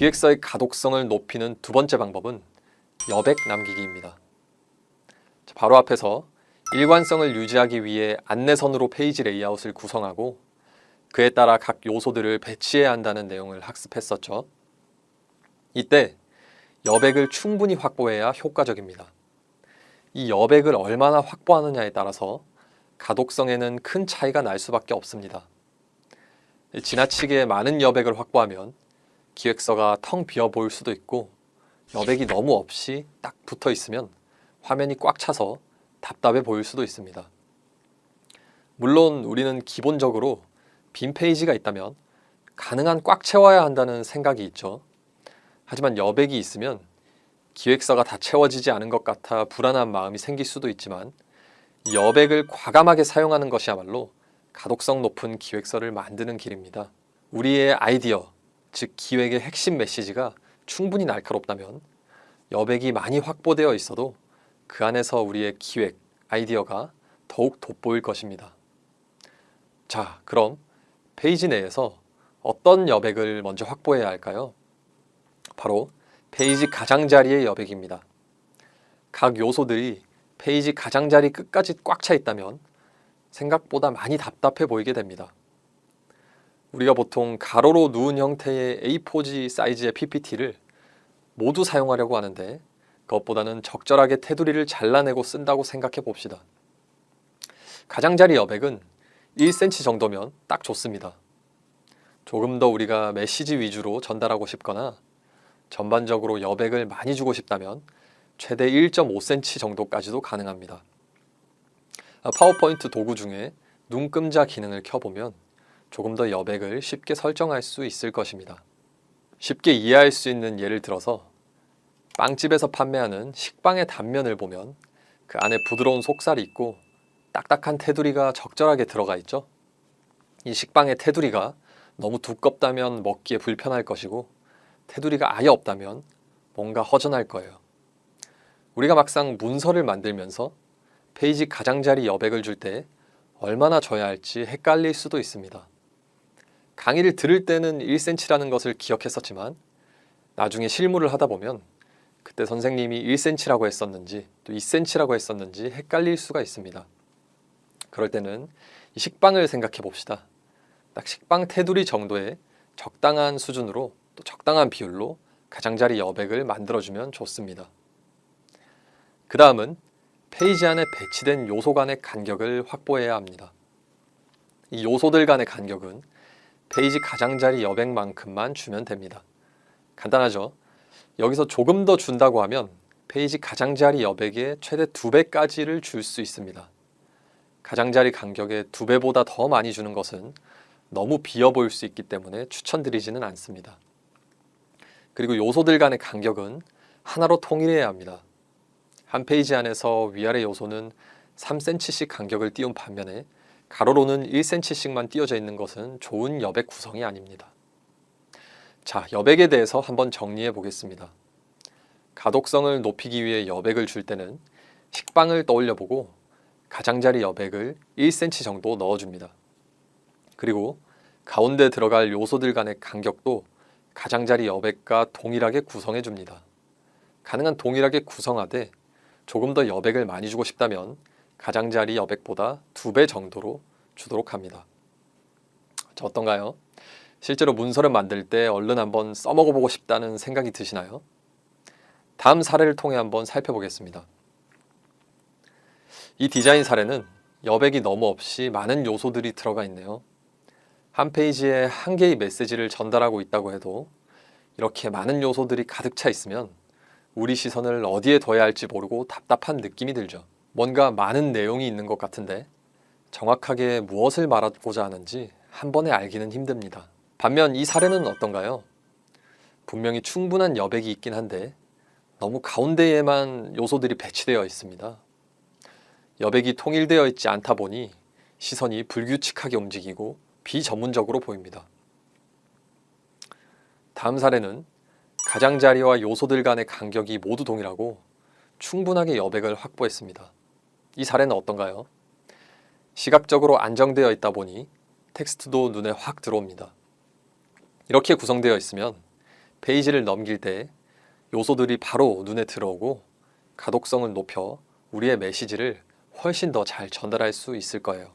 기획서의 가독성을 높이는 두 번째 방법은 여백 남기기입니다. 바로 앞에서 일관성을 유지하기 위해 안내선으로 페이지 레이아웃을 구성하고 그에 따라 각 요소들을 배치해야 한다는 내용을 학습했었죠. 이때 여백을 충분히 확보해야 효과적입니다. 이 여백을 얼마나 확보하느냐에 따라서 가독성에는 큰 차이가 날 수밖에 없습니다. 지나치게 많은 여백을 확보하면 기획서가 텅 비어 보일 수도 있고, 여백이 너무 없이 딱 붙어 있으면 화면이 꽉 차서 답답해 보일 수도 있습니다. 물론 우리는 기본적으로 빈 페이지가 있다면 가능한 꽉 채워야 한다는 생각이 있죠. 하지만 여백이 있으면 기획서가 다 채워지지 않은 것 같아 불안한 마음이 생길 수도 있지만, 여백을 과감하게 사용하는 것이야말로 가독성 높은 기획서를 만드는 길입니다. 우리의 아이디어, 즉 기획의 핵심 메시지가 충분히 날카롭다면 여백이 많이 확보되어 있어도 그 안에서 우리의 기획, 아이디어가 더욱 돋보일 것입니다. 자, 그럼 페이지 내에서 어떤 여백을 먼저 확보해야 할까요? 바로 페이지 가장자리의 여백입니다. 각 요소들이 페이지 가장자리 끝까지 꽉 차 있다면 생각보다 많이 답답해 보이게 됩니다. 우리가 보통 가로로 누운 형태의 A4지 사이즈의 PPT를 모두 사용하려고 하는데, 그것보다는 적절하게 테두리를 잘라내고 쓴다고 생각해 봅시다. 가장자리 여백은 1cm 정도면 딱 좋습니다. 조금 더 우리가 메시지 위주로 전달하고 싶거나 전반적으로 여백을 많이 주고 싶다면 최대 1.5cm 정도까지도 가능합니다. 파워포인트 도구 중에 눈금자 기능을 켜보면 조금 더 여백을 쉽게 설정할 수 있을 것입니다. 쉽게 이해할 수 있는 예를 들어서 빵집에서 판매하는 식빵의 단면을 보면 그 안에 부드러운 속살이 있고 딱딱한 테두리가 적절하게 들어가 있죠. 이 식빵의 테두리가 너무 두껍다면 먹기에 불편할 것이고, 테두리가 아예 없다면 뭔가 허전할 거예요. 우리가 막상 문서를 만들면서 페이지 가장자리 여백을 줄 때 얼마나 줘야 할지 헷갈릴 수도 있습니다. 강의를 들을 때는 1cm라는 것을 기억했었지만 나중에 실무를 하다 보면 그때 선생님이 1cm라고 했었는지 또 2cm라고 했었는지 헷갈릴 수가 있습니다. 그럴 때는 이 식빵을 생각해 봅시다. 딱 식빵 테두리 정도의 적당한 수준으로 또 적당한 비율로 가장자리 여백을 만들어주면 좋습니다. 그 다음은 페이지 안에 배치된 요소 간의 간격을 확보해야 합니다. 이 요소들 간의 간격은 페이지 가장자리 여백만큼만 주면 됩니다. 간단하죠? 여기서 조금 더 준다고 하면 페이지 가장자리 여백의 최대 2배까지를 줄 수 있습니다. 가장자리 간격의 2배보다 더 많이 주는 것은 너무 비어 보일 수 있기 때문에 추천드리지는 않습니다. 그리고 요소들 간의 간격은 하나로 통일해야 합니다. 한 페이지 안에서 위아래 요소는 3cm씩 간격을 띄운 반면에 가로로는 1cm씩만 띄어져 있는 것은 좋은 여백 구성이 아닙니다. 자, 여백에 대해서 한번 정리해 보겠습니다. 가독성을 높이기 위해 여백을 줄 때는 식빵을 떠올려 보고 가장자리 여백을 1cm 정도 넣어줍니다. 그리고 가운데 들어갈 요소들 간의 간격도 가장자리 여백과 동일하게 구성해 줍니다. 가능한 동일하게 구성하되 조금 더 여백을 많이 주고 싶다면 가장자리 여백보다 2배 정도로 주도록 합니다. 자, 어떤가요? 실제로 문서를 만들 때 얼른 한번 써먹어보고 싶다는 생각이 드시나요? 다음 사례를 통해 한번 살펴보겠습니다. 이 디자인 사례는 여백이 너무 없이 많은 요소들이 들어가 있네요. 한 페이지에 한 개의 메시지를 전달하고 있다고 해도 이렇게 많은 요소들이 가득 차 있으면 우리 시선을 어디에 둬야 할지 모르고 답답한 느낌이 들죠. 뭔가 많은 내용이 있는 것 같은데 정확하게 무엇을 말하고자 하는지 한 번에 알기는 힘듭니다. 반면 이 사례는 어떤가요? 분명히 충분한 여백이 있긴 한데 너무 가운데에만 요소들이 배치되어 있습니다. 여백이 통일되어 있지 않다 보니 시선이 불규칙하게 움직이고 비전문적으로 보입니다. 다음 사례는 가장자리와 요소들 간의 간격이 모두 동일하고 충분하게 여백을 확보했습니다. 이 사례는 어떤가요? 시각적으로 안정되어 있다 보니 텍스트도 눈에 확 들어옵니다. 이렇게 구성되어 있으면 페이지를 넘길 때 요소들이 바로 눈에 들어오고 가독성을 높여 우리의 메시지를 훨씬 더 잘 전달할 수 있을 거예요.